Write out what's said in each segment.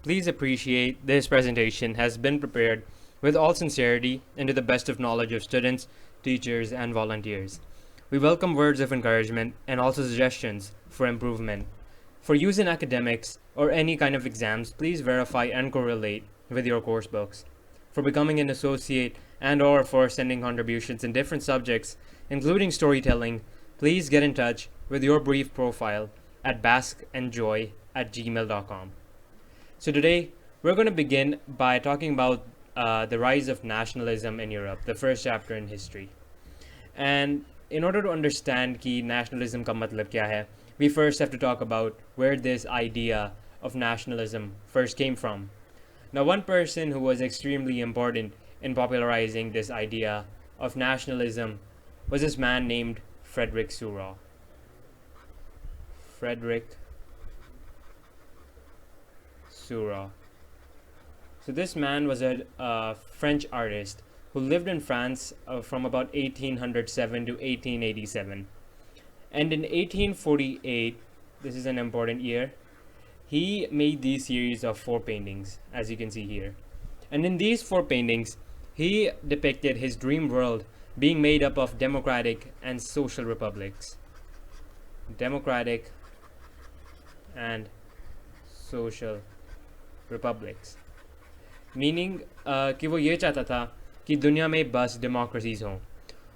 Please appreciate this presentation has been prepared with all sincerity and to the best of knowledge of students, teachers, and volunteers. We welcome words of encouragement and also suggestions for improvement. For use in academics or any kind of exams, please verify and correlate with your course books. For becoming an associate and or for sending contributions in different subjects, including storytelling, please get in touch with your brief profile at baskenjoy@gmail.com. So today, we're going to begin by talking about the rise of nationalism in Europe, the first chapter in history. And in order to understand कि nationalism का मतलब क्या है, we first have to talk about where this idea of nationalism first came from. Now, one person who was extremely important in popularizing this idea of nationalism was this man named Frederick Seurat. Frederick Seurat. So this man was a French artist who lived in France from about 1807 to 1887. And in 1848, this is an important year, he made these series of 4 paintings, as you can see here. And in these 4 paintings, he depicted his dream world being made up of democratic and social republics. Democratic and social republics. Meaning कि वो ये चाहता था कि दुनिया में बस democracies हों,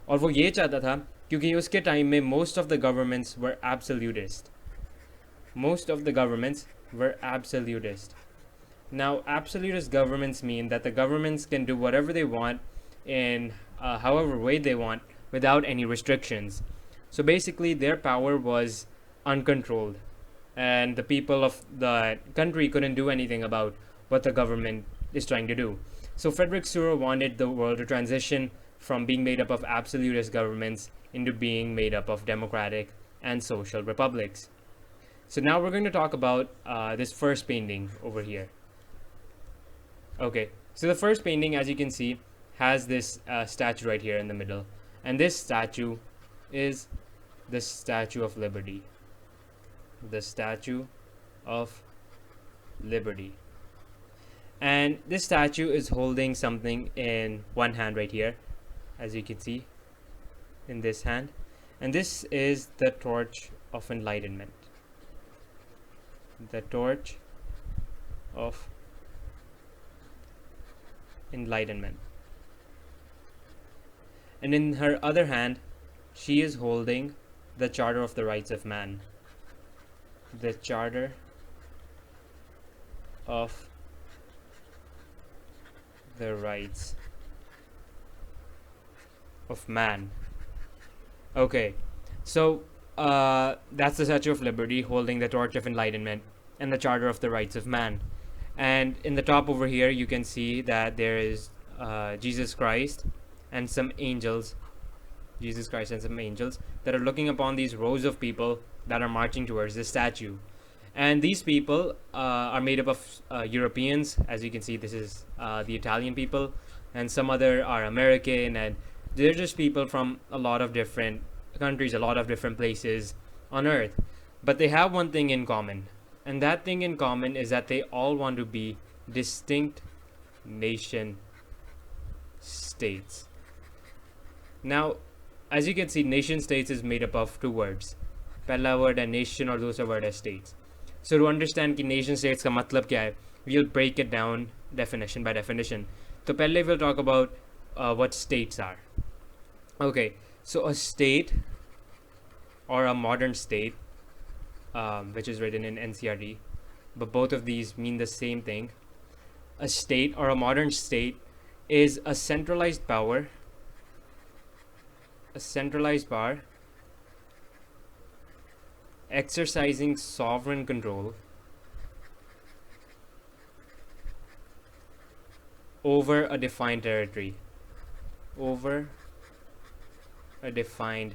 और वो ये चाहता था क्योंकि उसके टाइम में most of the governments were absolutist. Most of the governments were absolutist. Now, absolutist governments mean that the governments can do whatever they want in however way they want without any restrictions. So basically, their power was uncontrolled, and the people of the country couldn't do anything about what the government is trying to do. So Frederick Seurat wanted the world to transition from being made up of absolutist governments into being made up of democratic and social republics. So now we're going to talk about this first painting over here. Okay, so the first painting, as you can see, has this statue right here in the middle. And this statue is the Statue of Liberty. The Statue of Liberty. And this statue is holding something in one hand right here, as you can see, in this hand. And this is the torch of enlightenment. The torch of enlightenment. And in her other hand, she is holding the Charter of the Rights of Man. The Charter of the Rights of Man. Okay, so that's the Statue of Liberty holding the Torch of Enlightenment and the Charter of the Rights of Man. And in the top over here, you can see that there is Jesus Christ and some angels. Jesus Christ and some angels that are looking upon these rows of people that are marching towards the statue. And these people are made up of Europeans. As you can see, this is the Italian people, and some other are American, and they're just people from a lot of different countries, a lot of different places on earth. But they have one thing in common, and that thing in common is that they all want to be distinct nation states. Now, as you can see, nation states is made up of 2 words. Pehla word है nation और दूसरा word है states. So to understand कि nation states का मतलब क्या है, we'll break it down definition by definition. So पहले we'll talk about what states are. Okay, so a state or a modern state, which is written in NCRT, but both of these mean the same thing. A state or a modern state is a centralized power. A centralized power exercising sovereign control over a defined territory. Over a defined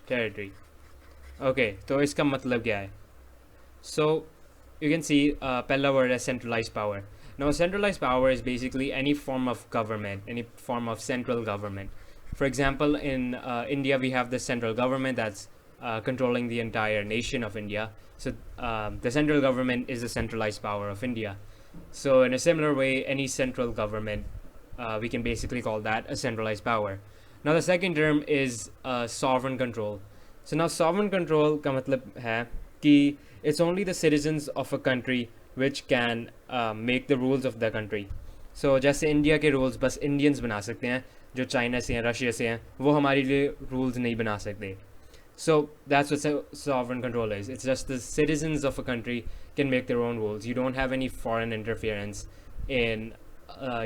territory. Okay, तो इसका मतलब क्या है? So you can see पहला word is centralized power. Now, centralized power is basically any form of government, any form of central government. For example, in India, we have the central government that's controlling the entire nation of India. So the central government is the centralized power of India. So in a similar way, any central government, we can basically call that a centralized power. Now the second term is sovereign control. So now sovereign control का मतलब है कि it's only the citizens of a country which can make the rules of the country. So जैसे India के rules बस Indians बना सकते हैं, जो चाइना से हैं, रशिया से हैं, वो हमारे लिए rules नहीं बना सकते. So that's what sovereign control is. It's just the citizens of a country can make their own rules. You don't have any foreign interference in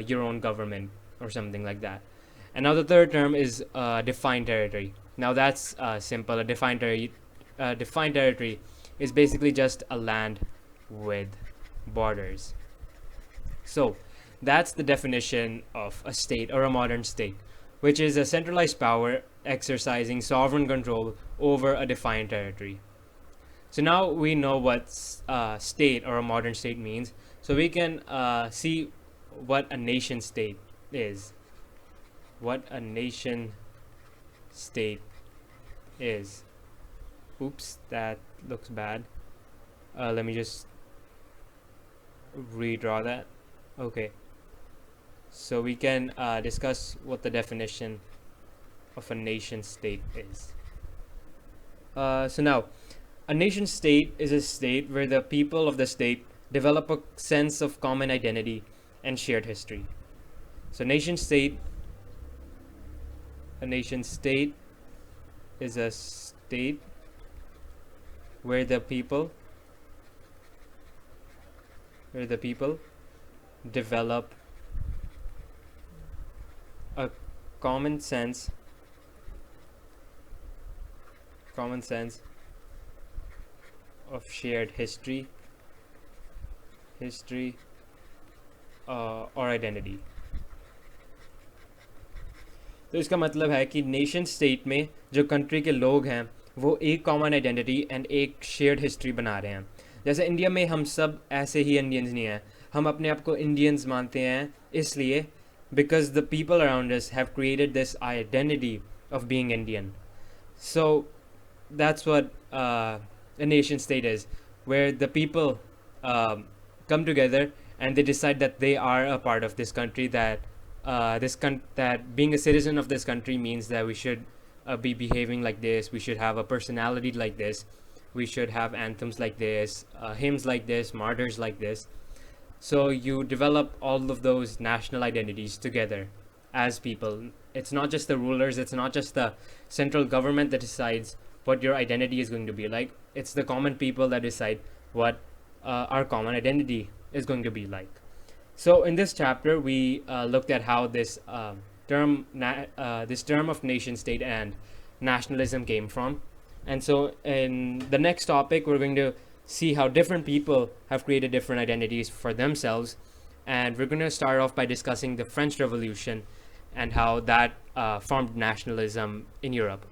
your own government or something like that. And now the third term is defined territory. Now that's simple. A defined territory is basically just a land with borders. So that's the definition of a state or a modern state, which is a centralized power exercising sovereign control over a defined territory. So now we know what state or a modern state means. So we can see what a nation state is. What a nation state is. Oops, that looks bad. Let me just redraw that. Okay. So we can discuss what the definition of a nation state is. So now, a nation state is a state where the people of the state develop a sense of common identity and shared history. So a nation state is a state where the people develop a common sense of shared history और identity. तो इसका मतलब है कि nation state में जो country के लोग हैं वो एक कॉमन आइडेंटिटी एंड एक शेयर्ड हिस्ट्री बना रहे हैं. जैसे इंडिया में हम सब ऐसे ही इंडियंस नहीं हैं, हम अपने आप को इंडियंस मानते हैं इसलिए because the people around us have created this identity of being Indian. So that's what a nation state is, where the people come together and they decide that they are a part of this country, that that being a citizen of this country means that we should be behaving like this, we should have a personality like this, we should have anthems like this, hymns like this, martyrs like this. So you develop all of those national identities together as people. It's not just the rulers, it's not just the central government that decides what your identity is going to be like. It's the common people that decide what our common identity is going to be like. So in this chapter, we looked at how this term of nation state and nationalism came from. And so in the next topic, we're going to see how different people have created different identities for themselves. And we're going to start off by discussing the French Revolution and how that formed nationalism in Europe.